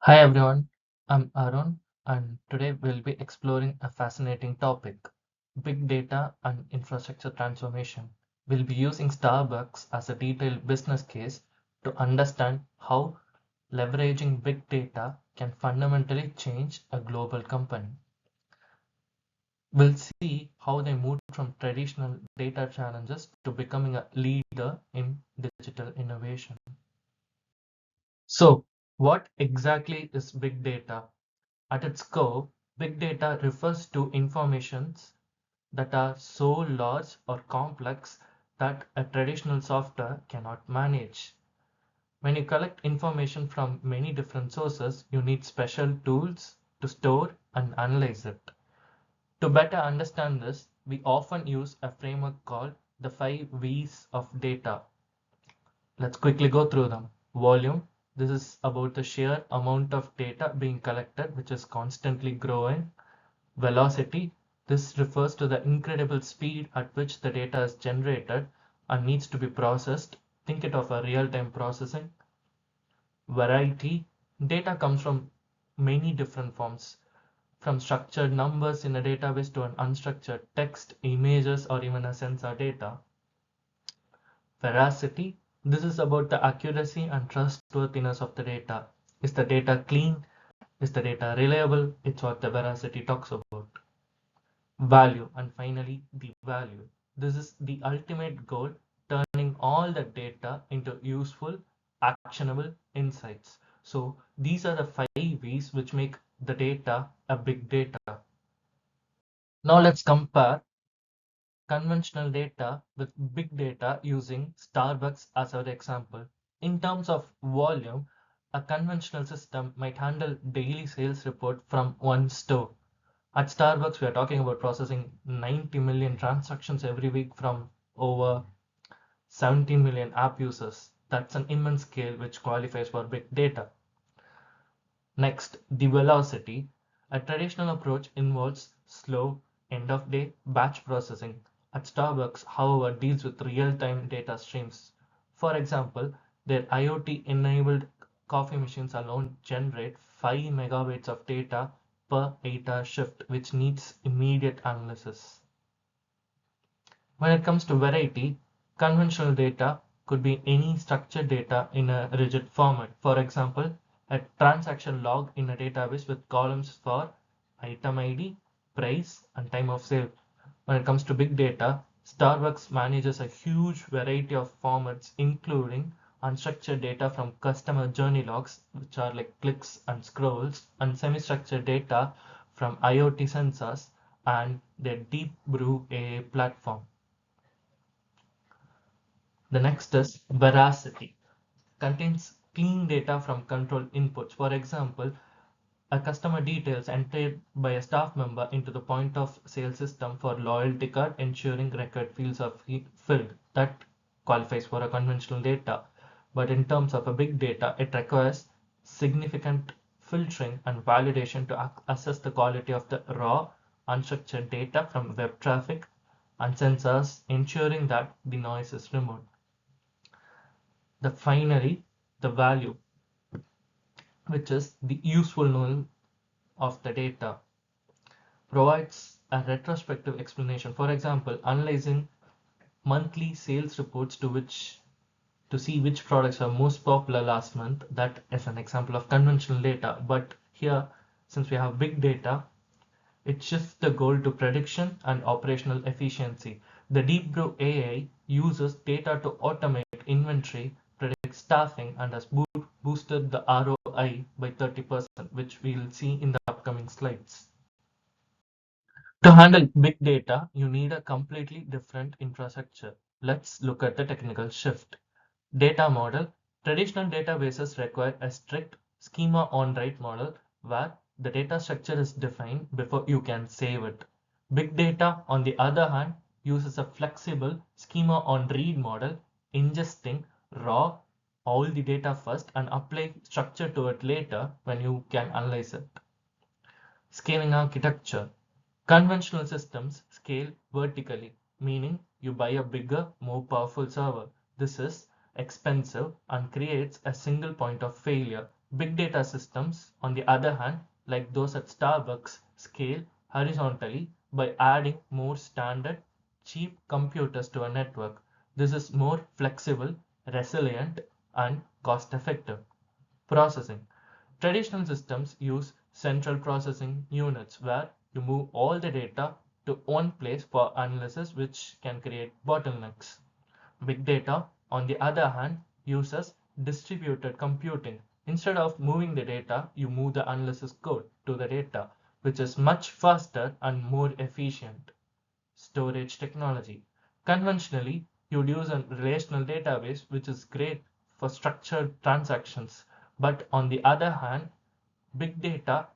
Hi everyone, I'm Arun, and today we'll be exploring a fascinating topic, big data and infrastructure transformation. We'll be using Starbucks as a detailed business case to understand how leveraging big data can fundamentally change a global company. We'll see how they moved from traditional data challenges to becoming a leader in digital innovation. So, what exactly is big data? At its core, big data refers to informations that are so large or complex that a traditional software cannot manage. When you collect information from many different sources, you need special tools to store and analyze it. To better understand this, we often use a framework called the 5 V's of data. Let's quickly go through them. Volume. This is about the sheer amount of data being collected, which is constantly growing. Velocity. This refers to the incredible speed at which the data is generated and needs to be processed. Think it of a real-time processing. Variety. Data comes from many different forms, from structured numbers in a database to an unstructured text, images, or even a sensor data. Veracity. This is about the accuracy and trustworthiness of the data. Is the data clean? Is the data reliable? It's what the veracity talks about. Value, and finally the value. This is the ultimate goal, turning all the data into useful, actionable insights. So these are the 5 V's which make the data a big data. Now let's compare conventional data with big data using Starbucks as our example. In terms of volume, a conventional system might handle daily sales report from one store. At Starbucks, we are talking about processing 90 million transactions every week from over 17 million app users. That's an immense scale which qualifies for big data. Next, the velocity. A traditional approach involves slow, end of day batch processing. At Starbucks, however, deals with real time data streams. For example, their IoT enabled coffee machines alone generate 5 megabytes of data per 8-hour shift, which needs immediate analysis. When it comes to variety, conventional data could be any structured data in a rigid format. For example, a transaction log in a database with columns for item ID, price, and time of sale. When it comes to big data, Starbucks manages a huge variety of formats, including unstructured data from customer journey logs, which are like clicks and scrolls, and semi-structured data from IoT sensors and their Deep Brew AI platform. The next is veracity. Contains clean data from control inputs. For example, a customer details entered by a staff member into the point of sale system for loyalty card, ensuring record fields are filled. That qualifies for a conventional data. But in terms of a big data, it requires significant filtering and validation to assess the quality of the raw, unstructured data from web traffic and sensors, ensuring that the noise is removed. Finally, the value, which is the usefulness of the data, provides a retrospective explanation. For example, analyzing monthly sales reports to see which products are most popular last month. That is an example of conventional data. But here, since we have big data, it shifts the goal to prediction and operational efficiency. The Deep Brew AI uses data to automate inventory, predict staffing, and has boosted the ROI by 30%, which we'll see in the upcoming slides. To handle big data, you need a completely different infrastructure. Let's look at the technical shift. Data model. Traditional databases require a strict schema on write model where the data structure is defined before you can save it. Big data, on the other hand, uses a flexible schema on read model, ingesting raw all the data first and apply structure to it later when you can analyze it. Scaling architecture. Conventional systems scale vertically, meaning you buy a bigger, more powerful server. This is expensive and creates a single point of failure. Big data systems, on the other hand, like those at Starbucks, scale horizontally by adding more standard, cheap computers to a network. This is more flexible, resilient, and cost effective. Processing. Traditional systems use central processing units where you move all the data to one place for analysis, which can create bottlenecks. Big data, on the other hand, uses distributed computing. Instead of moving the data, you move the analysis code to the data, which is much faster and more efficient. Storage technology. Conventionally, you'd use a relational database, which is great for structured transactions. But on the other hand, big data,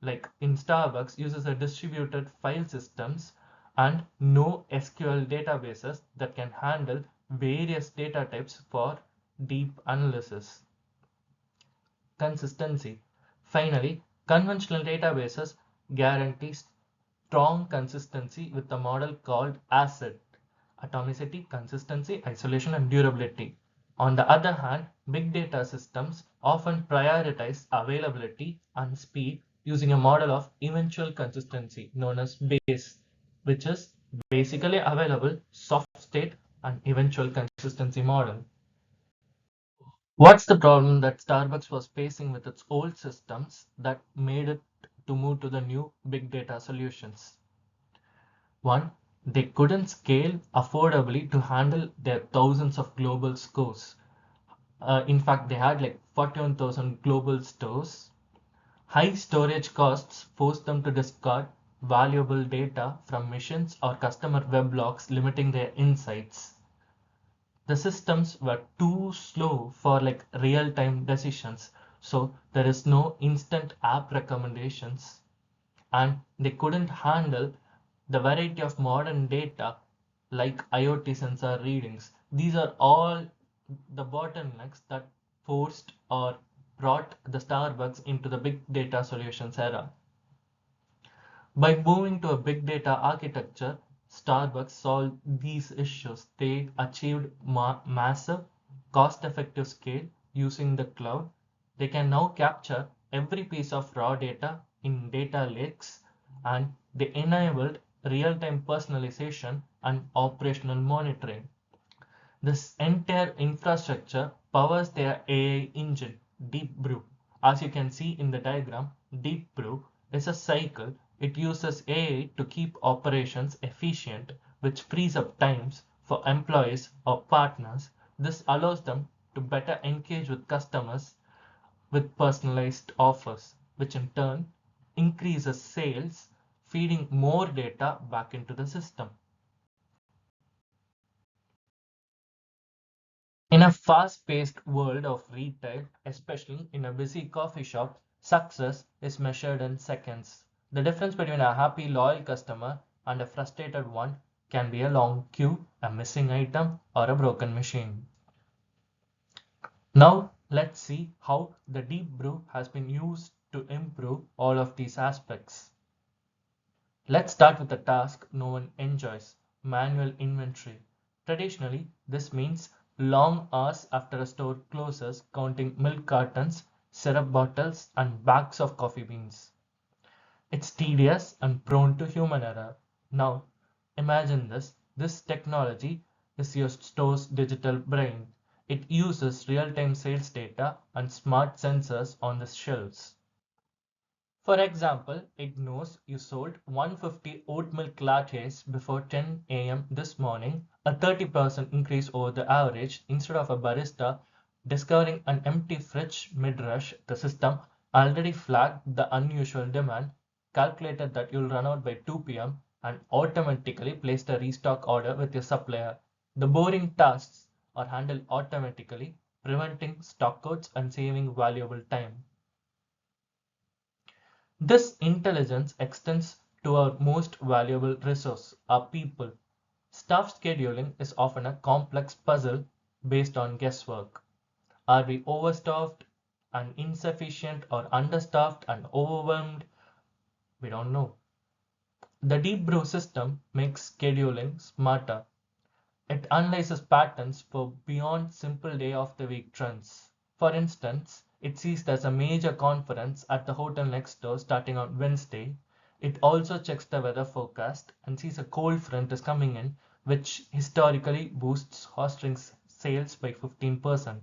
like in Starbucks, uses a distributed file systems and no SQL databases that can handle various data types for deep analysis. Consistency. Finally, conventional databases guarantee strong consistency with a model called ACID: atomicity, consistency, isolation, and durability. On the other hand, big data systems often prioritize availability and speed using a model of eventual consistency known as BASE, which is basically available, soft state, and eventual consistency model. What's the problem that Starbucks was facing with its old systems that made it to move to the new big data solutions? One, they couldn't scale affordably to handle their thousands of global scores. In fact, they had like 41,000 global stores. High storage costs forced them to discard valuable data from missions or customer weblogs, limiting their insights. The systems were too slow for like real-time decisions, so there is no instant app recommendations, and they couldn't handle the variety of modern data like IoT sensor readings. These are all the bottlenecks that forced or brought the Starbucks into the big data solutions era. By moving to a big data architecture, Starbucks solved these issues. They achieved massive, cost-effective scale using the cloud. They can now capture every piece of raw data in data lakes, and they enabled real-time personalization and operational monitoring. This entire infrastructure powers their AI engine, Deep Brew. As you can see in the diagram, Deep Brew is a cycle. It uses AI to keep operations efficient, which frees up times for employees or partners. This allows them to better engage with customers with personalized offers, which in turn increases sales, feeding more data back into the system. In a fast-paced world of retail, especially in a busy coffee shop, success is measured in seconds. The difference between a happy, loyal customer and a frustrated one can be a long queue, a missing item, or a broken machine. Now, let's see how the Deep Brew has been used to improve all of these aspects. Let's start with a task no one enjoys: manual inventory. Traditionally, this means long hours after a store closes counting milk cartons, syrup bottles, and bags of coffee beans. It's tedious and prone to human error. Now, imagine this. This technology is your store's digital brain. It uses real-time sales data and smart sensors on the shelves. For example, it knows you sold 150 oat milk lattes before 10 a.m. this morning, a 30% increase over the average. Instead of a barista discovering an empty fridge mid-rush, the system already flagged the unusual demand, calculated that you'll run out by 2 p.m., and automatically placed a restock order with your supplier. The boring tasks are handled automatically, preventing stockouts and saving valuable time. This intelligence extends to our most valuable resource, our people. Staff scheduling is often a complex puzzle based on guesswork. Are we overstaffed and insufficient, or understaffed and overwhelmed? We don't know. The Deep Brew system makes scheduling smarter. It analyzes patterns for beyond simple day of the week trends. For instance, It sees there's a major conference at the hotel next door starting on Wednesday. It also checks the weather forecast and sees a cold front is coming in, which historically boosts heartstrings sales by 15%.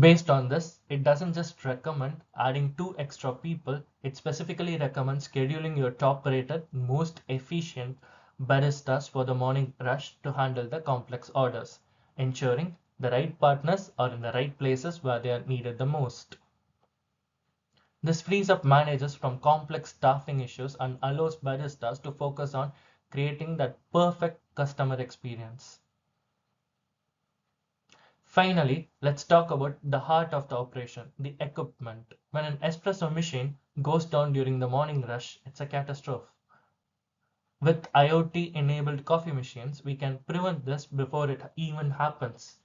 Based on this, it doesn't just recommend adding 2 extra people, it specifically recommends scheduling your top rated, most efficient baristas for the morning rush to handle the complex orders, ensuring the right partners are in the right places where they are needed the most. This frees up managers from complex staffing issues and allows baristas to focus on creating that perfect customer experience. Finally, let's talk about the heart of the operation, the equipment. When an espresso machine goes down during the morning rush, it's a catastrophe. With IoT-enabled coffee machines, we can prevent this before it even happens.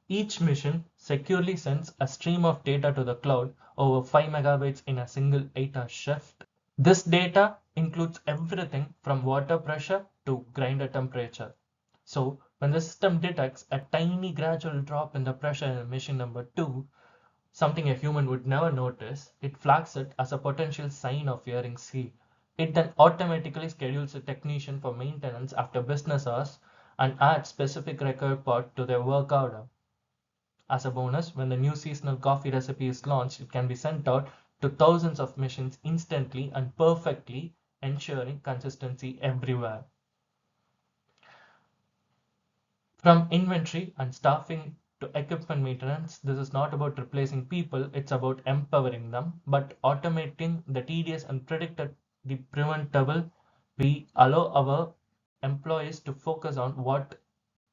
Each machine securely sends a stream of data to the cloud over 5 megabytes in a single 8-hour shift. This data includes everything from water pressure to grinder temperature. So when the system detects a tiny gradual drop in the pressure in machine number 2, something a human would never notice, it flags it as a potential sign of wearing seal. It then automatically schedules a technician for maintenance after business hours and adds specific record part to their work order. As a bonus, when the new seasonal coffee recipe is launched, it can be sent out to thousands of machines instantly and perfectly, ensuring consistency everywhere. From inventory and staffing to equipment maintenance, this is not about replacing people, it's about empowering them, but automating the tedious and the preventable. We allow our employees to focus on what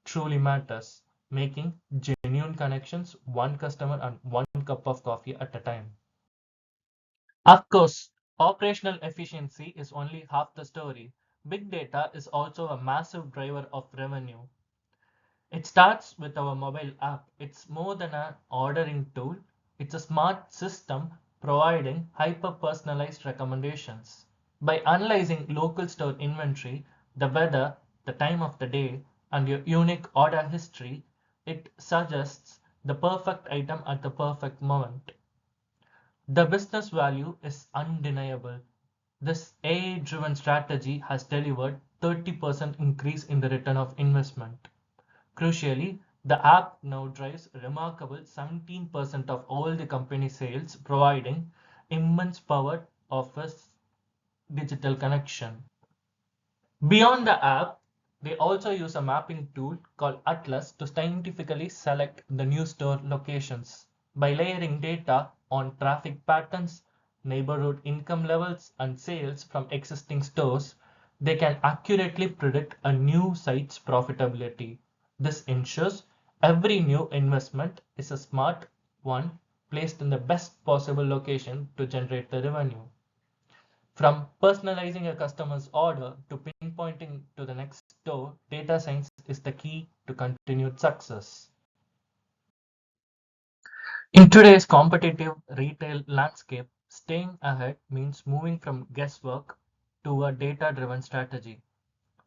truly matters, making genuine connections, one customer and one cup of coffee at a time. Of course, operational efficiency is only half the story. Big data is also a massive driver of revenue. It starts with our mobile app. It's more than an ordering tool, it's a smart system providing hyper personalized recommendations. By analyzing local store inventory, the weather, the time of the day, and your unique order history, it suggests the perfect item at the perfect moment. The business value is undeniable. This AI driven strategy has delivered 30% increase in the return of investment. Crucially, the app now drives a remarkable 17% of all the company sales, providing immense power of a digital connection. Beyond the app, they also use a mapping tool called Atlas to scientifically select the new store locations. By layering data on traffic patterns, neighborhood income levels, and sales from existing stores, they can accurately predict a new site's profitability. This ensures every new investment is a smart one placed in the best possible location to generate the revenue. From personalizing a customer's order to pinpointing to the next store, data science is the key to continued success. In today's competitive retail landscape, staying ahead means moving from guesswork to a data-driven strategy.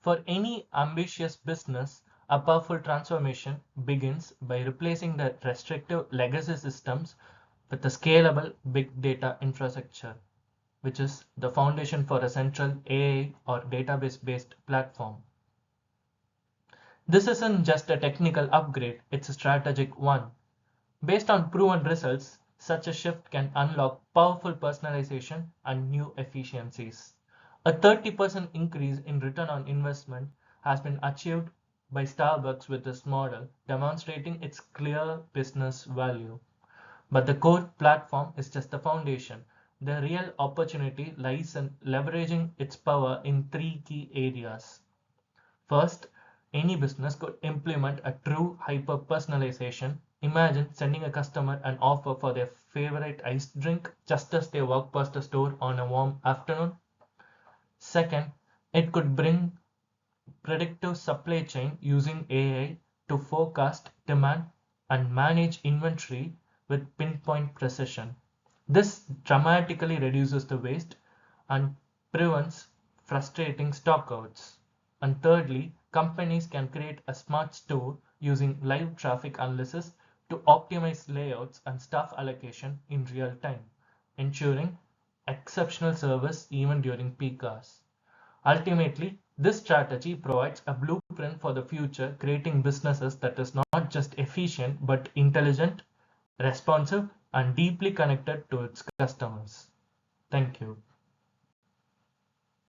For any ambitious business, a powerful transformation begins by replacing the restrictive legacy systems with a scalable big data infrastructure, which is the foundation for a central AI or database-based platform. This isn't just a technical upgrade, it's a strategic one. Based on proven results, such a shift can unlock powerful personalization and new efficiencies. A 30% increase in return on investment has been achieved by Starbucks with this model, demonstrating its clear business value. But the core platform is just the foundation. The real opportunity lies in leveraging its power in 3 key areas. First, any business could implement a true hyper-personalization. Imagine sending a customer an offer for their favorite iced drink just as they walk past the store on a warm afternoon. Second, it could bring predictive supply chain using AI to forecast demand and manage inventory with pinpoint precision. This dramatically reduces the waste and prevents frustrating stockouts. And thirdly, companies can create a smart store using live traffic analysis to optimize layouts and staff allocation in real time, ensuring exceptional service even during peak hours. Ultimately, this strategy provides a blueprint for the future, creating businesses that is not just efficient but intelligent, responsive, and deeply connected to its customers. Thank you.